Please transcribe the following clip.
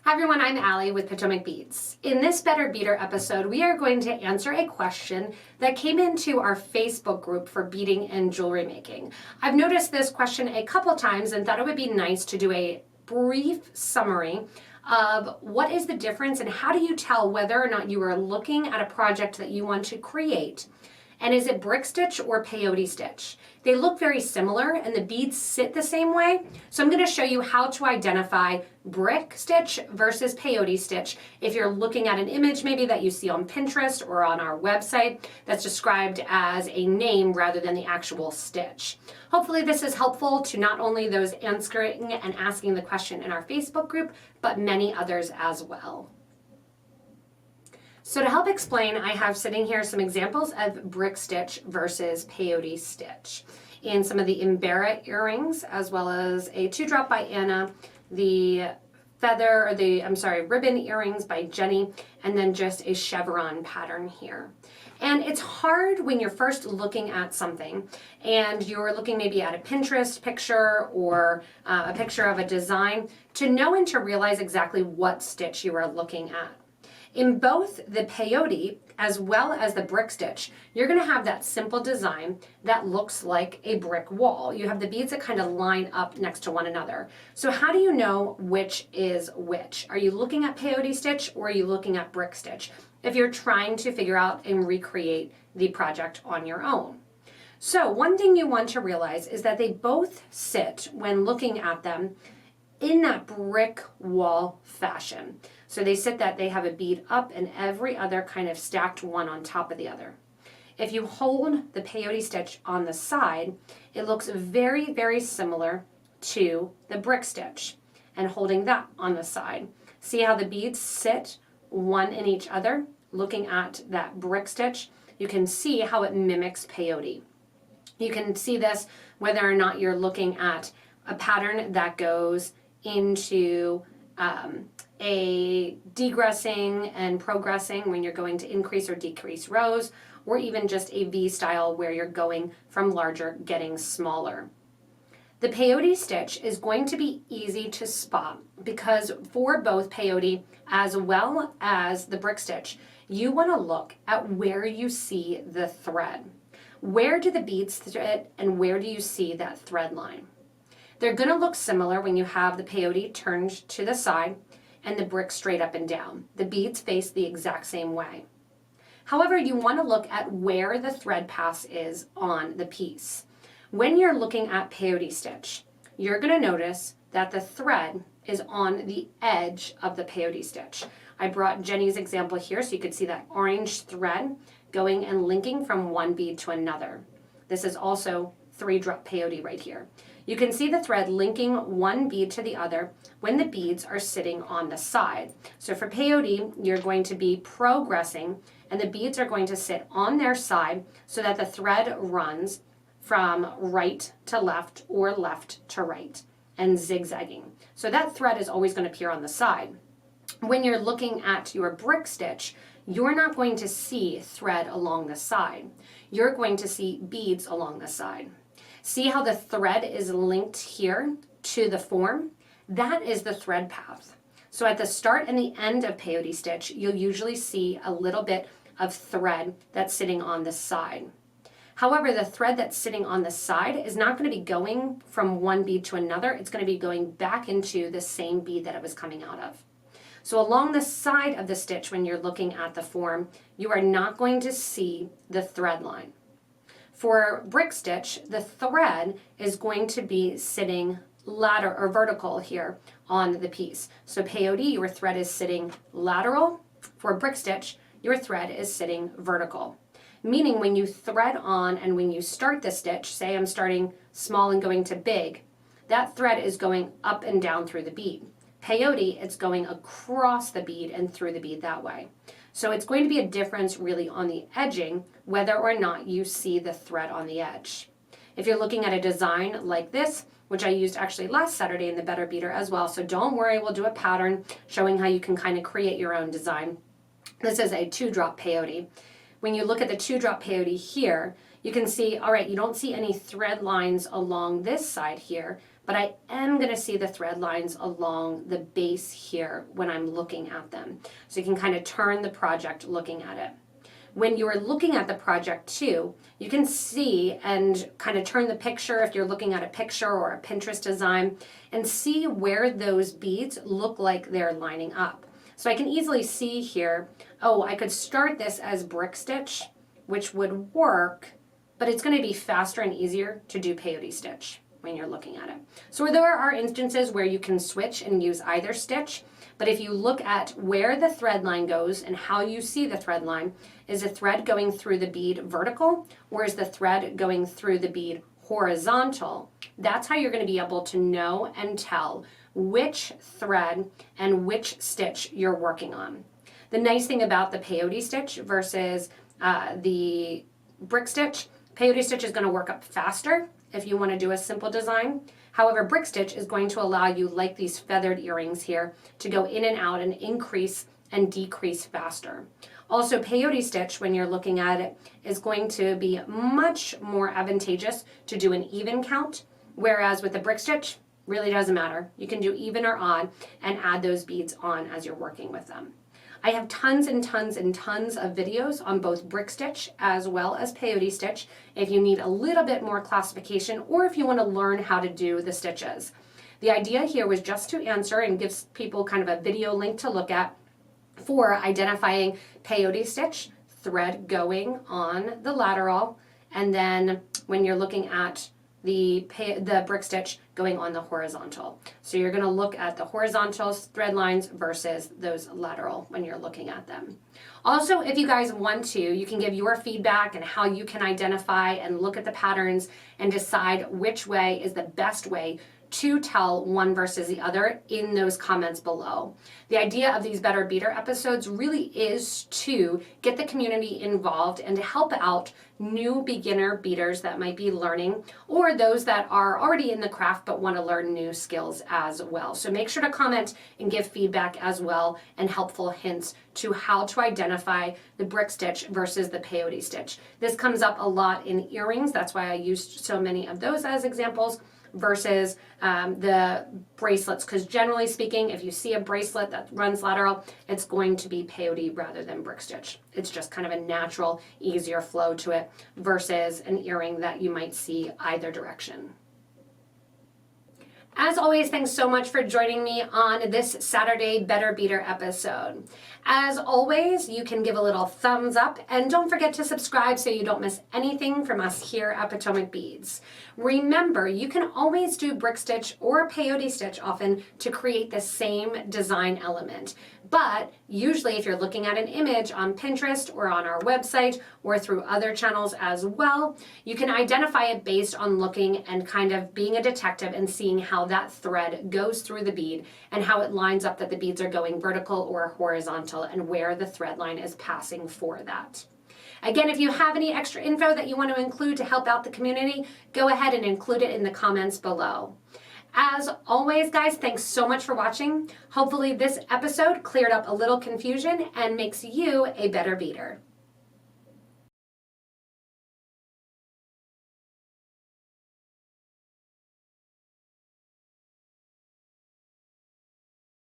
Hi everyone, I'm Allie with PotomacBeads. In this Better Beader episode, we are going to answer a question that came into our Facebook group for beading and jewelry making. I've noticed this question a couple times and thought it would be nice to do a brief summary of what is the difference and how do you tell whether or not you are looking at a project that you want to create. And is it brick stitch or peyote stitch? They look very similar and the beads sit the same way. So I'm going to show you how to identify brick stitch versus peyote stitch if you're looking at an image maybe that you see on Pinterest or on our website that's described as a name rather than the actual stitch. Hopefully this is helpful to not only those answering and asking the question in our Facebook group, but many others as well. So to help explain, I have sitting here some examples of brick stitch versus peyote stitch. In some of the Embarra earrings, as well as a 2-drop by Anna, the ribbon earrings by Jenny, and then just a chevron pattern here. And it's hard when you're first looking at something and you're looking maybe at a Pinterest picture or a picture of a design to know and to realize exactly what stitch you are looking at. In both the peyote as well as the brick stitch, you're going to have that simple design that looks like a brick wall. You have the beads that kind of line up next to one another. So how do you know which is which? Are you looking at peyote stitch or are you looking at brick stitch if you're trying to figure out and recreate the project on your own? So one thing you want to realize is that they both sit, when looking at them, in that brick wall fashion. So they sit that they have a bead up and every other kind of stacked one on top of the other. If you hold the peyote stitch on the side, it looks very, very similar to the brick stitch. And holding that on the side, see how the beads sit one in each other? Looking at that brick stitch, you can see how it mimics peyote. You can see this whether or not you're looking at a pattern that goes into a degressing and progressing when you're going to increase or decrease rows, or even just a V style where you're going from larger getting smaller. The peyote stitch is going to be easy to spot because for both peyote as well as the brick stitch, you want to look at where you see the thread. Where do the beads thread and where do you see that thread line? They're going to look similar when you have the peyote turned to the side and the brick straight up and down. The beads face the exact same way. However, you want to look at where the thread pass is on the piece. When you're looking at peyote stitch, you're going to notice that the thread is on the edge of the peyote stitch. I brought Jenny's example here so you could see that orange thread going and linking from one bead to another. This is also 3-drop peyote right here. You can see the thread linking one bead to the other when the beads are sitting on the side. So for peyote, you're going to be progressing and the beads are going to sit on their side so that the thread runs from right to left or left to right and zigzagging. So that thread is always going to appear on the side. When you're looking at your brick stitch, you're not going to see thread along the side. You're going to see beads along the side. See how the thread is linked here to the form? That is the thread path. So at the start and the end of peyote stitch, you'll usually see a little bit of thread that's sitting on the side. However, the thread that's sitting on the side is not going to be going from one bead to another. It's going to be going back into the same bead that it was coming out of. So along the side of the stitch, when you're looking at the form, you are not going to see the thread line. For brick stitch, the thread is going to be sitting lateral or vertical here on the piece. So peyote, your thread is sitting lateral. For brick stitch, your thread is sitting vertical. Meaning when you thread on and when you start the stitch, say I'm starting small and going to big, that thread is going up and down through the bead. Peyote, it's going across the bead and through the bead that way. So it's going to be a difference really on the edging, whether or not you see the thread on the edge. If you're looking at a design like this, which I used actually last Saturday in the Better Beader as well, so don't worry, we'll do a pattern showing how you can kind of create your own design. This is a 2-drop peyote. When you look at the 2-drop peyote here, you can see, all right, you don't see any thread lines along this side here, but I am going to see the thread lines along the base here when I'm looking at them. So you can kind of turn the project looking at it. When you're looking at the project too, you can see and kind of turn the picture if you're looking at a picture or a Pinterest design and see where those beads look like they're lining up. So I can easily see here, oh, I could start this as brick stitch, which would work, but it's going to be faster and easier to do peyote stitch when you're looking at it. So there are instances where you can switch and use either stitch, but if you look at where the thread line goes and how you see the thread line, is the thread going through the bead vertical or is the thread going through the bead horizontal? That's how you're going to be able to know and tell which thread and which stitch you're working on. The nice thing about the peyote stitch versus the brick stitch, peyote stitch is going to work up faster if you want to do a simple design. However, brick stitch is going to allow you, like these feathered earrings here, to go in and out and increase and decrease faster. Also, peyote stitch, when you're looking at it, is going to be much more advantageous to do an even count, whereas with the brick stitch, really doesn't matter. You can do even or odd and add those beads on as you're working with them. I have tons and tons and tons of videos on both brick stitch as well as peyote stitch if you need a little bit more classification or if you want to learn how to do the stitches. The idea here was just to answer and give people kind of a video link to look at for identifying peyote stitch, thread going on the lateral, and then when you're looking at the brick stitch going on the horizontal. So you're going to look at the horizontal thread lines versus those lateral when you're looking at them. Also, if you guys want to, you can give your feedback and how you can identify and look at the patterns and decide which way is the best way to tell one versus the other in those comments below. The idea of these Better Beader episodes really is to get the community involved and to help out new beginner beaders that might be learning or those that are already in the craft but want to learn new skills as well. So make sure to comment and give feedback as well and helpful hints to how to identify the brick stitch versus the peyote stitch. This comes up a lot in earrings. That's why I used so many of those as examples versus the bracelets, because generally speaking, if you see a bracelet that runs lateral, it's going to be peyote rather than brick stitch. It's just kind of a natural, easier flow to it versus an earring that you might see either direction. As always, thanks so much for joining me on this Saturday Better Beader episode. As always, you can give a little thumbs up and don't forget to subscribe so you don't miss anything from us here at PotomacBeads. Remember, you can always do brick stitch or peyote stitch often to create the same design element. But usually if you're looking at an image on Pinterest or on our website or through other channels as well, you can identify it based on looking and kind of being a detective and seeing how that thread goes through the bead and how it lines up that the beads are going vertical or horizontal and where the thread line is passing for that. Again, if you have any extra info that you want to include to help out the community, go ahead and include it in the comments below. As always, guys, thanks so much for watching. Hopefully this episode cleared up a little confusion and makes you a better beader.